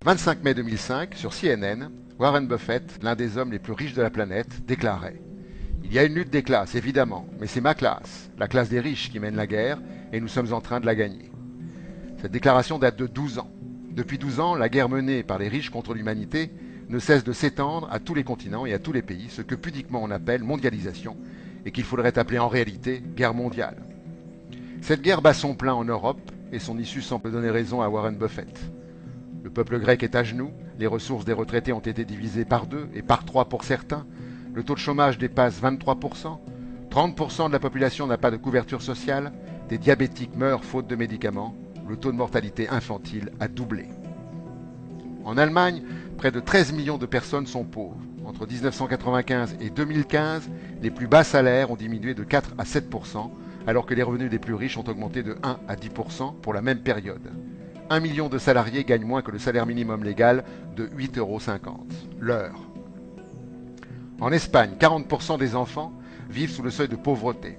25 mai 2005, sur CNN, Warren Buffett, l'un des hommes les plus riches de la planète, déclarait: il y a une lutte des classes, évidemment, mais c'est ma classe, la classe des riches, qui mène la guerre, et nous sommes en train de la gagner. Cette déclaration date de 12 ans. Depuis 12 ans, la guerre menée par les riches contre l'humanité ne cesse de s'étendre à tous les continents et à tous les pays, ce que pudiquement on appelle mondialisation, et qu'il faudrait appeler en réalité guerre mondiale. Cette guerre bat son plein en Europe, et son issue semble donner raison à Warren Buffett. Le peuple grec est à genoux, les ressources des retraités ont été divisées par 2 et par 3 pour certains, le taux de chômage dépasse 23%, 30% de la population n'a pas de couverture sociale, des diabétiques meurent faute de médicaments, le taux de mortalité infantile a doublé. En Allemagne, près de 13 millions de personnes sont pauvres. Entre 1995 et 2015, les plus bas salaires ont diminué de 4 à 7%, alors que les revenus des plus riches ont augmenté de 1 à 10% pour la même période. 1 million de salariés gagnent moins que le salaire minimum légal de 8,50 € l'heure. En Espagne, 40% des enfants vivent sous le seuil de pauvreté.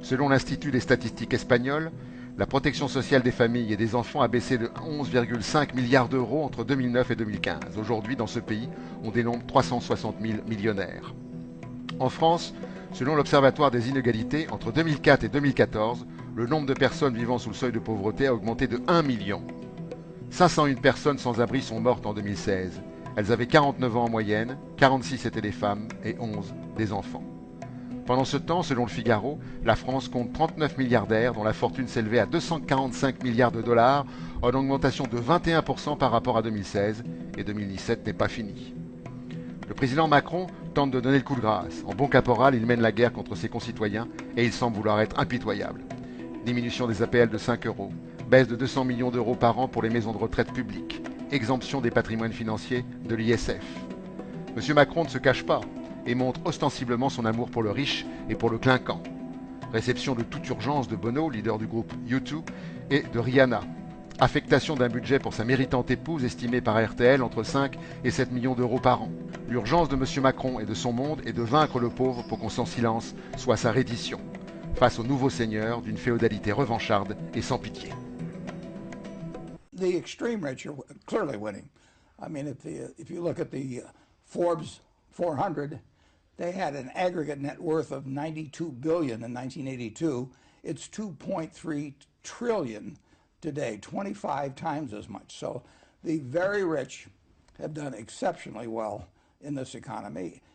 Selon l'Institut des statistiques espagnoles, la protection sociale des familles et des enfants a baissé de 11,5 milliards d'euros entre 2009 et 2015. Aujourd'hui, dans ce pays, on dénombre 360 000 millionnaires. En France, selon l'Observatoire des inégalités, entre 2004 et 2014, le nombre de personnes vivant sous le seuil de pauvreté a augmenté de 1 million. 501 personnes sans abri sont mortes en 2016. Elles avaient 49 ans en moyenne, 46 étaient des femmes et 11 des enfants. Pendant ce temps, selon le Figaro, la France compte 39 milliardaires dont la fortune s'élevait à 245 milliards de dollars, en augmentation de 21% par rapport à 2016, et 2017 n'est pas fini. Le président Macron tente de donner le coup de grâce. En bon caporal, il mène la guerre contre ses concitoyens et il semble vouloir être impitoyable. Diminution des APL de 5 €, baisse de 200 millions d'euros par an pour les maisons de retraite publiques, exemption des patrimoines financiers de l'ISF. M. Macron ne se cache pas et montre ostensiblement son amour pour le riche et pour le clinquant. Réception de toute urgence de Bono, leader du groupe U2, et de Rihanna. Affectation d'un budget pour sa méritante épouse estimée par RTL entre 5 et 7 millions d'euros par an. L'urgence de M. Macron et de son monde est de vaincre le pauvre pour qu'on s'en silence soit sa reddition, face au nouveau seigneur d'une féodalité revancharde et sans pitié. The extreme rich are clearly winning. I mean, if you look at the Forbes 400, they had an aggregate net worth of $92 billion in 1982. It's $2.3 trillion today, 25 times as much. So the very rich have done exceptionally well in this economy.